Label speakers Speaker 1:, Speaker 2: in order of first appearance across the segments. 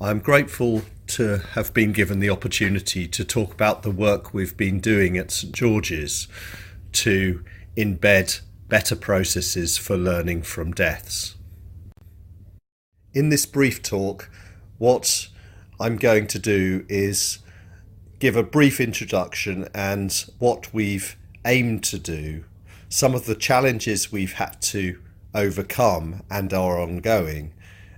Speaker 1: I'm grateful to have been given the opportunity to talk about the work we've been doing at St George's to embed better processes for learning from deaths. In this brief talk, what I'm going to do is give a brief introduction and what we've aimed to do, some of the challenges we've had to overcome and are ongoing,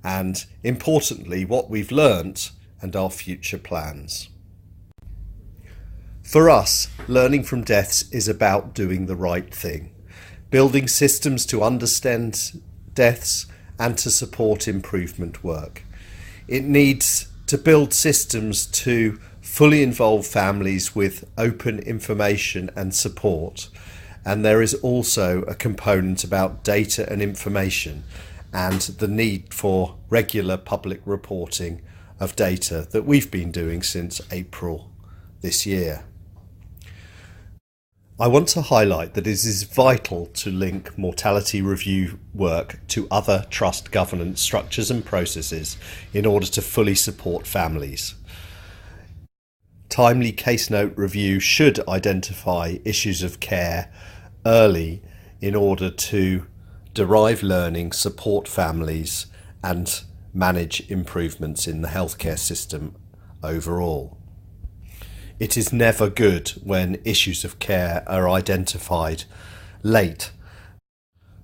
Speaker 1: and importantly, what we've learnt and our future plans. For us, learning from deaths is about doing the right thing, building systems to understand deaths and to support improvement work. It needs to build systems to fully involve families with open information and support. And there is also a component about data and information and the need for regular public reporting of data that we've been doing since April this year. I want to highlight that it is vital to link mortality review work to other trust governance structures and processes in order to fully support families. Timely case note review should identify issues of care early in order to derive learning, support families and manage improvements in the healthcare system overall. It is never good when issues of care are identified late,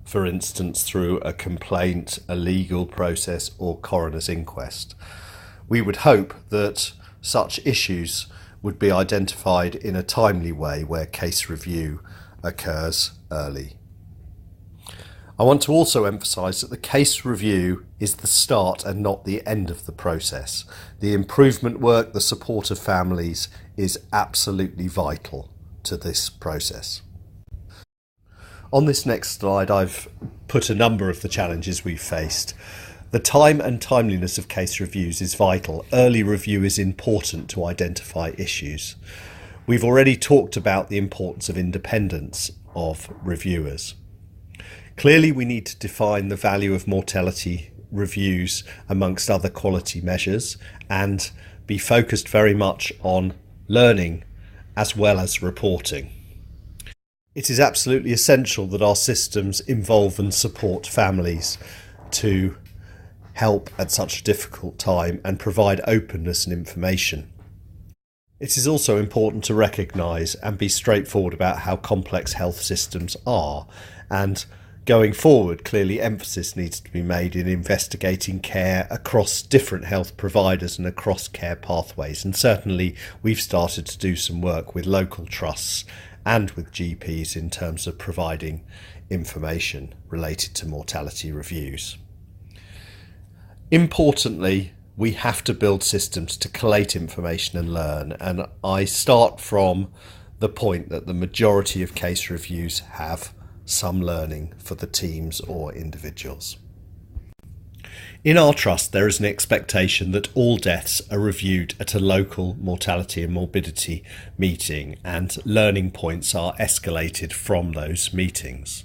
Speaker 1: for instance through a complaint, a legal process or coroner's inquest. We would hope that such issues would be identified in a timely way where case review occurs early. I want to also emphasise that the case review is the start and not the end of the process. The improvement work, the support of families is absolutely vital to this process. On this next slide, I've put a number of the challenges we've faced. The time and timeliness of case reviews is vital. Early review is important to identify issues. We've already talked about the importance of independence of reviewers. Clearly, we need to define the value of mortality reviews amongst other quality measures and be focused very much on learning as well as reporting. It is absolutely essential that our systems involve and support families to help at such a difficult time and provide openness and information. It is also important to recognise and be straightforward about how complex health systems are, and going forward, clearly emphasis needs to be made in investigating care across different health providers and across care pathways. And certainly we've started to do some work with local trusts and with GPs in terms of providing information related to mortality reviews. Importantly, we have to build systems to collate information and learn. And I start from the point that the majority of case reviews have some learning for the teams or individuals. In our trust, there is an expectation that all deaths are reviewed at a local mortality and morbidity meeting, and learning points are escalated from those meetings.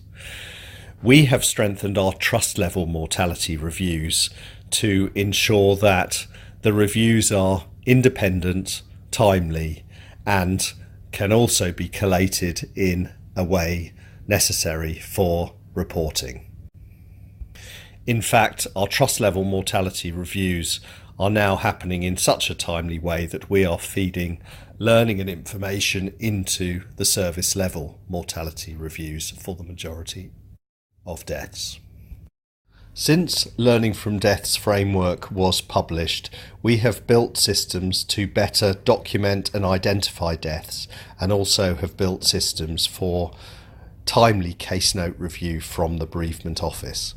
Speaker 1: We have strengthened our trust level mortality reviews to ensure that the reviews are independent, timely, and can also be collated in a way necessary for reporting. In fact, our trust level mortality reviews are now happening in such a timely way that we are feeding learning and information into the service level mortality reviews for the majority of deaths. Since Learning from Deaths framework was published, we have built systems to better document and identify deaths, and also have built systems for timely case note review from the bereavement office.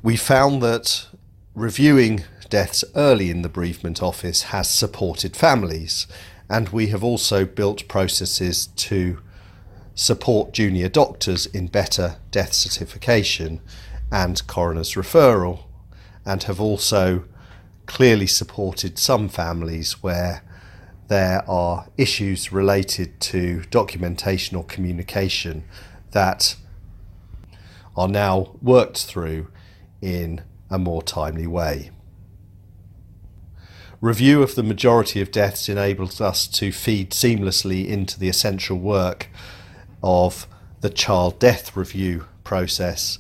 Speaker 1: We found that reviewing deaths early in the bereavement office has supported families, and we have also built processes to support junior doctors in better death certification and coroner's referral, and have also clearly supported some families where there are issues related to documentation or communication that are now worked through in a more timely way. Review of the majority of deaths enables us to feed seamlessly into the essential work of the child death review process,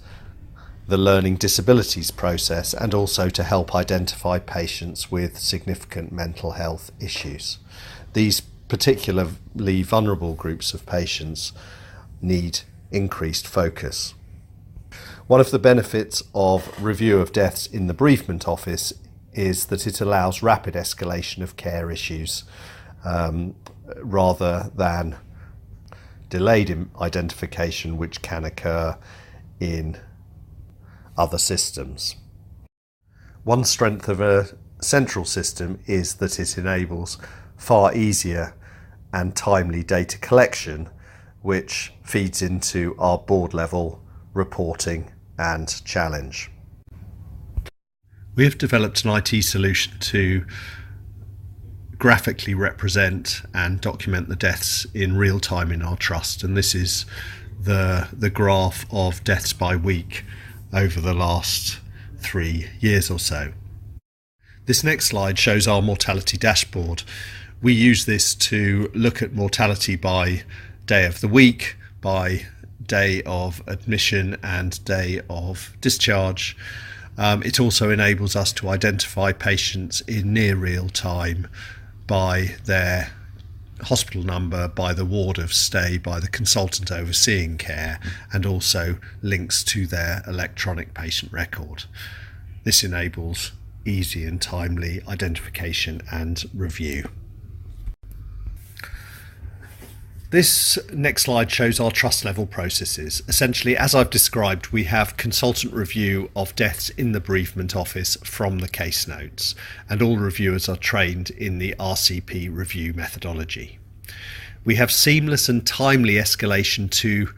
Speaker 1: the learning disabilities process, and also to help identify patients with significant mental health issues. These particularly vulnerable groups of patients need increased focus. One of the benefits of review of deaths in the bereavement office is that it allows rapid escalation of care issues rather than delayed identification, which can occur in other systems. One strength of a central system is that it enables far easier and timely data collection, which feeds into our board level reporting and challenge. We have developed an IT solution to graphically represent and document the deaths in real time in our trust, and this is the graph of deaths by week over the last 3 years or so. This next slide shows our mortality dashboard. We use this to look at mortality by day of the week, by day of admission and day of discharge. It also enables us to identify patients in near real time by their hospital number, by the ward of stay, by the consultant overseeing care, and also links to their electronic patient record. This enables easy and timely identification and review. This next slide shows our trust level processes. Essentially, as I've described, we have consultant review of deaths in the bereavement office from the case notes, and all reviewers are trained in the RCP review methodology. We have seamless and timely escalation to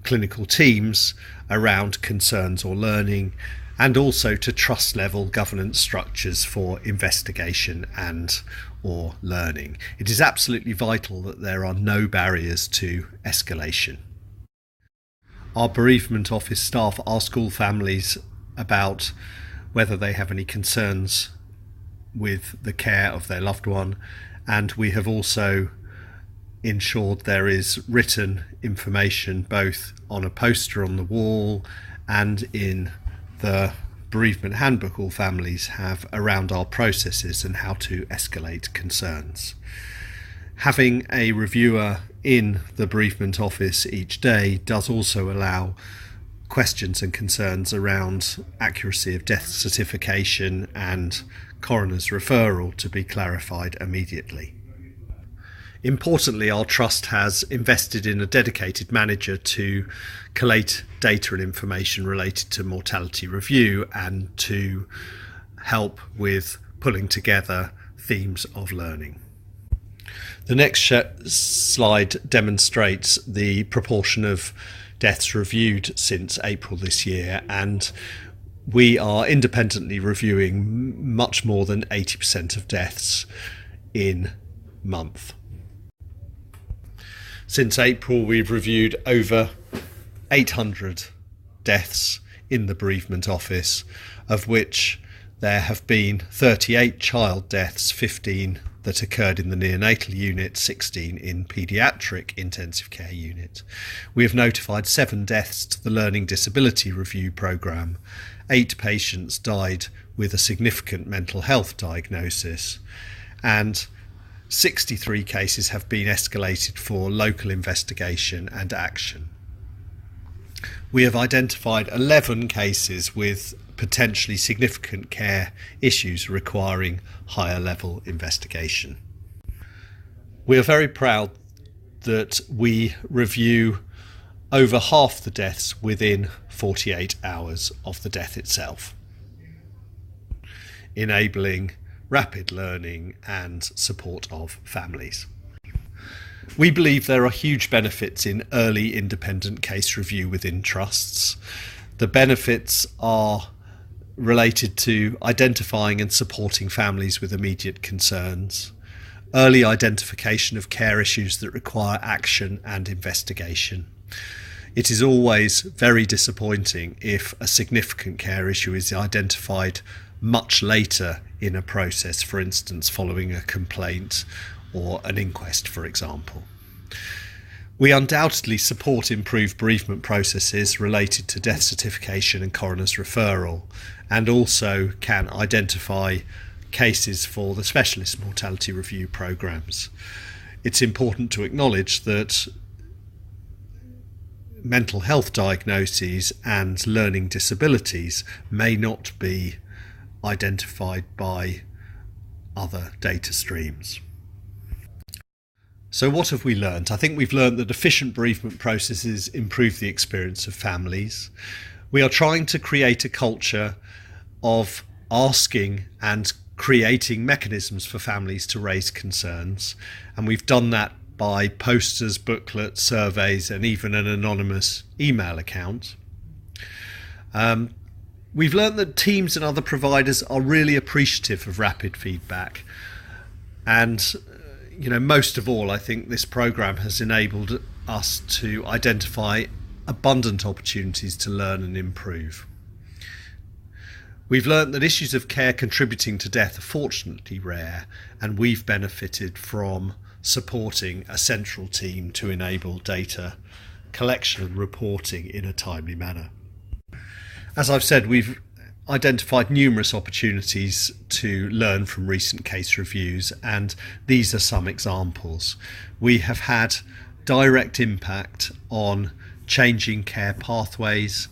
Speaker 1: clinical teams around concerns or learning, and also to trust level governance structures for investigation and or learning. It is absolutely vital that there are no barriers to escalation. Our bereavement office staff ask all families about whether they have any concerns with the care of their loved one, and we have also ensured there is written information both on a poster on the wall and in the bereavement handbook all families have around our processes and how to escalate concerns. Having a reviewer in the bereavement office each day does also allow questions and concerns around accuracy of death certification and coroner's referral to be clarified immediately. Importantly, our trust has invested in a dedicated manager to collate data and information related to mortality review and to help with pulling together themes of learning. The next slide demonstrates the proportion of deaths reviewed since April this year, and we are independently reviewing much more than 80% of deaths in month. Since April, we've reviewed over 800 deaths in the bereavement office, of which there have been 38 child deaths, 15 that occurred in the neonatal unit, 16 in paediatric intensive care unit. We have notified 7 deaths to the Learning Disability Review Programme. 8 patients died with a significant mental health diagnosis, and 63 cases have been escalated for local investigation and action. We have identified 11 cases with potentially significant care issues requiring higher level investigation. We are very proud that we review over half the deaths within 48 hours of the death itself, enabling rapid learning and support of families. We believe there are huge benefits in early independent case review within trusts. The benefits are related to identifying and supporting families with immediate concerns, early identification of care issues that require action and investigation. It is always very disappointing if a significant care issue is identified much later in a process, for instance, following a complaint or an inquest, for example. We undoubtedly support improved bereavement processes related to death certification and coroner's referral, and also can identify cases for the specialist mortality review programs. It's important to acknowledge that mental health diagnoses and learning disabilities may not be identified by other data streams. So what have we learned? I think we've learned that efficient bereavement processes improve the experience of families. We are trying to create a culture of asking and creating mechanisms for families to raise concerns, and we've done that by posters, booklets, surveys, and even an anonymous email account. We've learned that teams and other providers are really appreciative of rapid feedback, and most of all, I think this programme has enabled us to identify abundant opportunities to learn and improve. We've learned that issues of care contributing to death are fortunately rare, and we've benefited from supporting a central team to enable data collection and reporting in a timely manner. As I've said, we've identified numerous opportunities to learn from recent case reviews, and these are some examples. We have had direct impact on changing care pathways,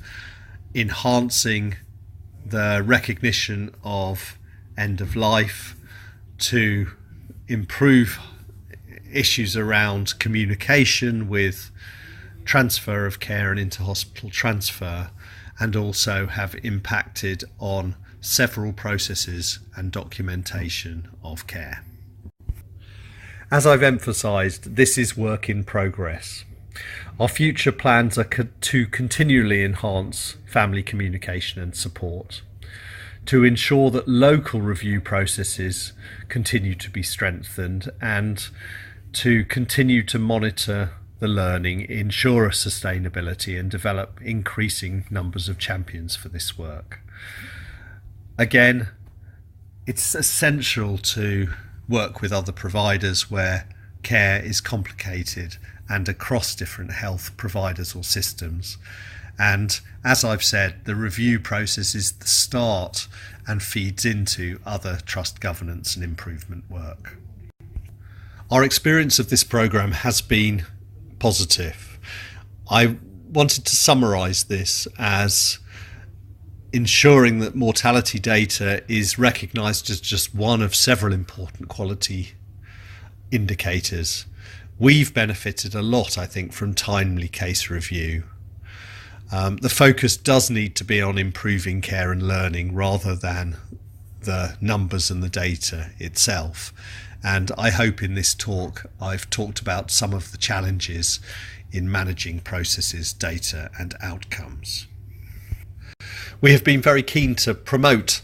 Speaker 1: enhancing the recognition of end of life, to improve issues around communication with transfer of care and inter-hospital transfer, and also have impacted on several processes and documentation of care. As I've emphasised, this is work in progress. Our future plans are to continually enhance family communication and support, to ensure that local review processes continue to be strengthened, and to continue to monitor the learning, ensure sustainability, and develop increasing numbers of champions for this work. Again, it's essential to work with other providers where care is complicated and across different health providers or systems. And as I've said, the review process is the start and feeds into other trust governance and improvement work. Our experience of this programme has been positive. I wanted to summarise this as ensuring that mortality data is recognised as just one of several important quality indicators. We've benefited a lot, I think, from timely case review. The focus does need to be on improving care and learning rather than the numbers and the data itself. And I hope in this talk I've talked about some of the challenges in managing processes, data and outcomes. We have been very keen to promote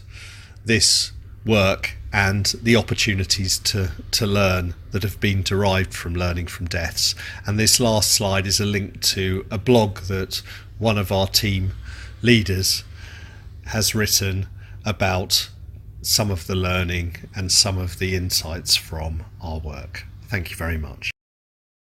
Speaker 1: this work and the opportunities to learn that have been derived from learning from deaths. And this last slide is a link to a blog that one of our team leaders has written about some of the learning and some of the insights from our work. Thank you very much.